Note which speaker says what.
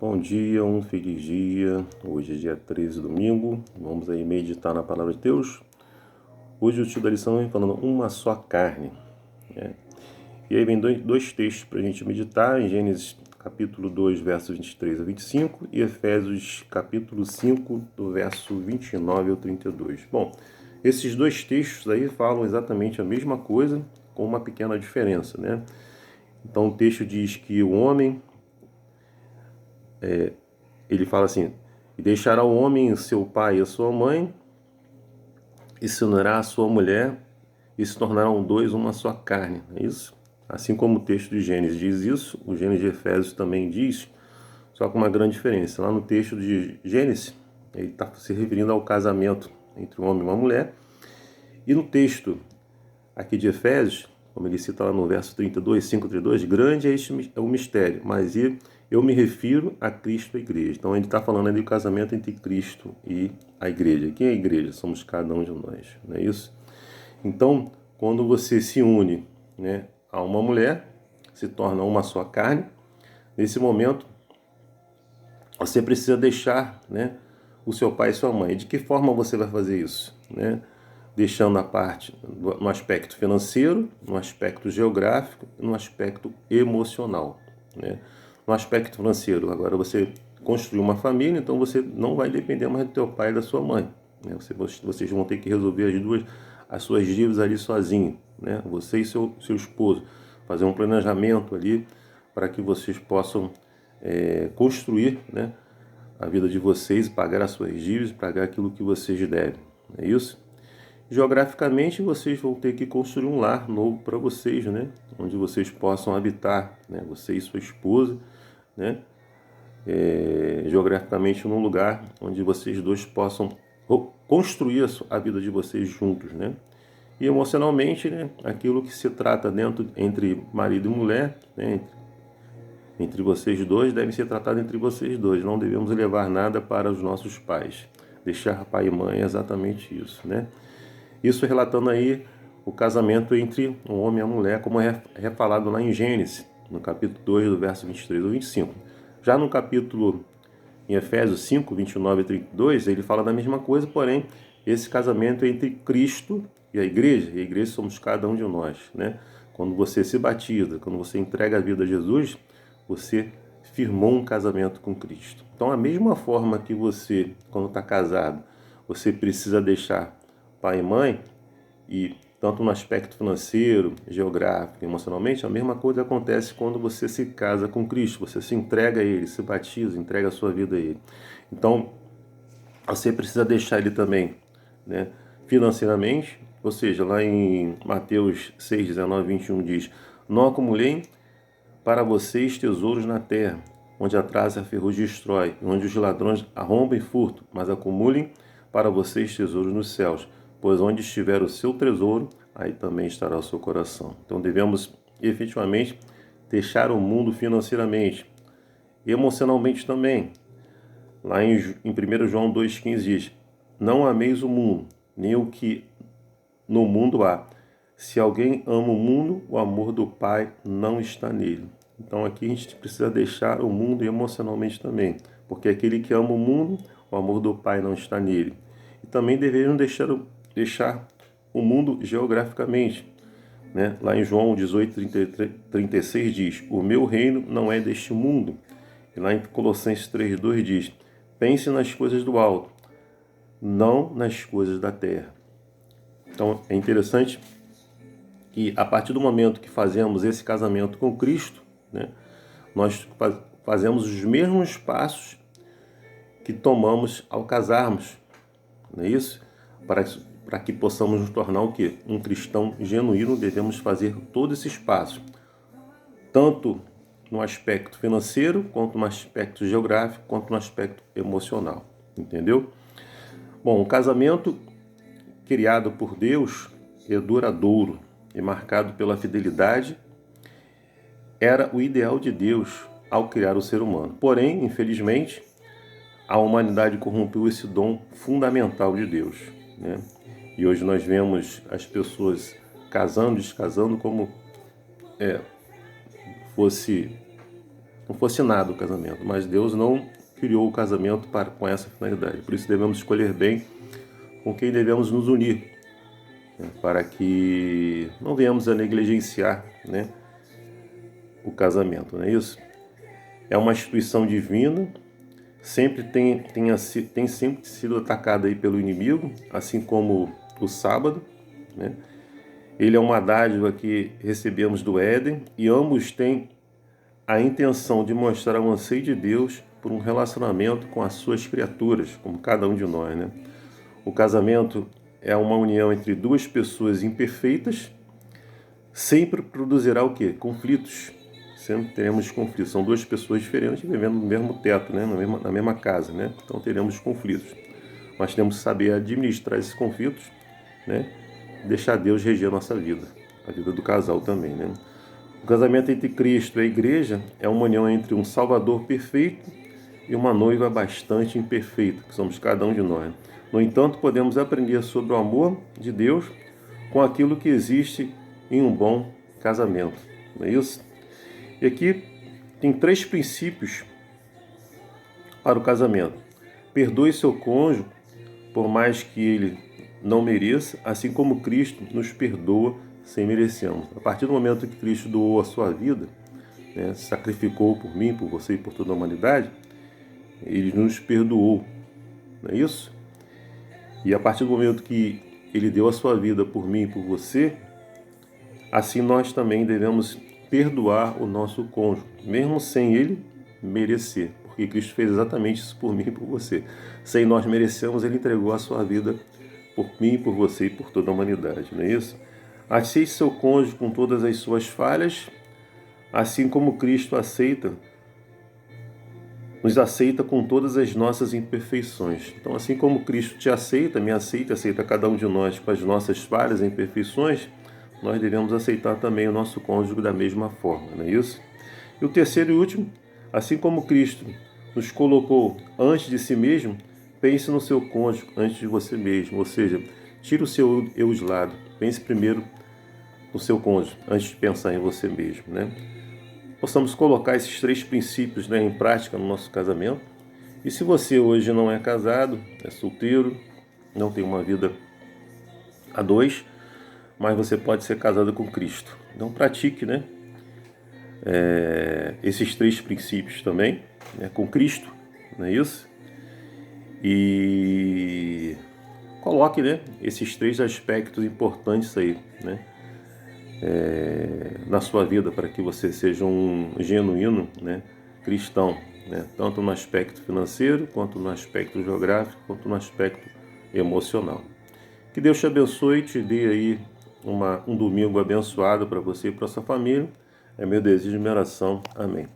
Speaker 1: Bom dia, um feliz dia. Hoje é dia 13, domingo. Vamos aí meditar na palavra de Deus. Hoje o título da lição vem falando uma só carne, né? E aí vem dois textos para a gente meditar, em Gênesis capítulo 2, versos 23 a 25 e Efésios capítulo 5, do verso 29 ao 32. Bom, esses dois textos aí falam exatamente a mesma coisa, com uma pequena diferença, né? Então o texto diz que o homem, ele fala assim: e deixará o homem seu pai e a sua mãe, e se unirá a sua mulher, e se tornarão dois uma só carne. É isso? Assim como o texto de Gênesis diz isso, o Gênesis de Efésios também diz, só com uma grande diferença. Lá no texto de Gênesis, ele está se referindo ao casamento entre um homem e uma mulher, e no texto aqui de Efésios, como ele cita lá no verso 32, 5:32, grande é o mistério, mas eu me refiro a Cristo e a igreja. Então ele está falando ali do casamento entre Cristo e a igreja. Quem é a igreja? Somos cada um de nós, não é isso? Então, quando você se une, né, a uma mulher, se torna uma só carne, nesse momento você precisa deixar, né, o seu pai e sua mãe. De que forma você vai fazer isso, né? Deixando a parte no aspecto financeiro, no aspecto geográfico e no aspecto emocional, né? No aspecto financeiro, agora você construiu uma família, então você não vai depender mais do teu pai e da sua mãe, né? Vocês vão ter que resolver as suas dívidas ali sozinho, né? Você e seu esposo, fazer um planejamento ali para que vocês possam construir, né, a vida de vocês, pagar as suas dívidas, pagar aquilo que vocês devem, é isso? Geograficamente, vocês vão ter que construir um lar novo para vocês, né? Onde vocês possam habitar, né? Você e sua esposa, né? Geograficamente, num lugar onde vocês dois possam construir a vida de vocês juntos, né? E emocionalmente, né? Aquilo que se trata entre marido e mulher, né? Entre vocês dois, deve ser tratado entre vocês dois. Não devemos levar nada para os nossos pais. Deixar pai e mãe é exatamente isso, né? Isso relatando aí o casamento entre um homem e a mulher, como é falado lá em Gênesis, no capítulo 2, do verso 23 ao 25. Já no capítulo, em Efésios 5, 29 e 32, ele fala da mesma coisa, porém, esse casamento é entre Cristo e a igreja somos cada um de nós, né? Quando você se batiza, quando você entrega a vida a Jesus, você firmou um casamento com Cristo. Então, a mesma forma que você, quando está casado, você precisa deixar pai e mãe, e tanto no aspecto financeiro, geográfico, emocionalmente, a mesma coisa acontece quando você se casa com Cristo, você se entrega a Ele, se batiza, entrega a sua vida a Ele. Então, você precisa deixar Ele também, né, financeiramente, ou seja, lá em Mateus 6, 19, 21 diz: não acumulem para vocês tesouros na terra, onde a traça e a ferrugem destrói, onde os ladrões arrombam e furtam, mas acumulem para vocês tesouros nos céus, pois onde estiver o seu tesouro, aí também estará o seu coração. Então devemos efetivamente deixar o mundo financeiramente, emocionalmente também. Lá em 1 João 2,15 diz: não ameis o mundo, nem o que no mundo há. Se alguém ama o mundo, o amor do Pai não está nele. Então aqui a gente precisa deixar o mundo emocionalmente também, porque aquele que ama o mundo, o amor do Pai não está nele. E também deveriam deixar o mundo geograficamente, né? Lá em João 18, 36 diz: o meu reino não é deste mundo. E lá em Colossenses 3,2 diz: pense nas coisas do alto, não nas coisas da terra. Então é interessante que a partir do momento que fazemos esse casamento com Cristo, né, nós fazemos os mesmos passos que tomamos ao casarmos, não é isso? Para que possamos nos tornar o quê? Um cristão genuíno, devemos fazer todos esses passos, tanto no aspecto financeiro, quanto no aspecto geográfico, quanto no aspecto emocional, entendeu? Bom, o casamento criado por Deus é duradouro e marcado pela fidelidade, era o ideal de Deus ao criar o ser humano. Porém, infelizmente, a humanidade corrompeu esse dom fundamental de Deus, né? E hoje nós vemos as pessoas casando, descasando como fosse não fosse nada o casamento, mas Deus não criou o casamento com essa finalidade. Por isso devemos escolher bem com quem devemos nos unir, né, para que não venhamos a negligenciar, né, o casamento, não é isso? É uma instituição divina, sempre tem sempre sido atacada aí pelo inimigo, assim como o sábado, né? Ele é uma dádiva que recebemos do Éden e ambos têm a intenção de mostrar o anseio de Deus por um relacionamento com as suas criaturas, como cada um de nós, né? O casamento é uma união entre duas pessoas imperfeitas, sempre produzirá o quê? Conflitos. Sempre teremos conflitos. São duas pessoas diferentes vivendo no mesmo teto, né? Na mesma casa, né? Então teremos conflitos. Mas temos que saber administrar esses conflitos, né? Deixar Deus reger a nossa vida, a vida do casal também, né? O casamento entre Cristo e a igreja é uma união entre um Salvador perfeito e uma noiva bastante imperfeita, que somos cada um de nós. No entanto, podemos aprender sobre o amor de Deus com aquilo que existe em um bom casamento, não é isso? E aqui tem 3 princípios para o casamento. Perdoe seu cônjuge, por mais que ele não mereça, assim como Cristo nos perdoa sem merecermos. A partir do momento que Cristo doou a sua vida, né, sacrificou por mim, por você e por toda a humanidade, ele nos perdoou, não é isso? E a partir do momento que ele deu a sua vida por mim e por você, assim nós também devemos perdoar o nosso cônjuge, mesmo sem ele merecer, porque Cristo fez exatamente isso por mim e por você. Sem nós merecermos, ele entregou a sua vida por mim, por você e por toda a humanidade, não é isso? Aceite seu cônjuge com todas as suas falhas, assim como Cristo nos aceita com todas as nossas imperfeições. Então, assim como Cristo te aceita, me aceita, aceita cada um de nós com as nossas falhas e imperfeições, nós devemos aceitar também o nosso cônjuge da mesma forma, não é isso? E o terceiro e último, assim como Cristo nos colocou antes de si mesmo, pense no seu cônjuge antes de você mesmo, ou seja, tire o seu eu de lado, pense primeiro no seu cônjuge antes de pensar em você mesmo, né? Possamos colocar esses 3 princípios, né, em prática no nosso casamento. E se você hoje não é casado, é solteiro, não tem uma vida a 2, mas você pode ser casado com Cristo. Então pratique, né, esses 3 princípios também, né, com Cristo, não é isso? E coloque, né, esses 3 aspectos importantes aí, né, na sua vida, para que você seja um genuíno, né, cristão, né, tanto no aspecto financeiro, quanto no aspecto geográfico, quanto no aspecto emocional. Que Deus te abençoe e te dê aí um domingo abençoado para você e para sua família. É meu desejo e minha oração. Amém.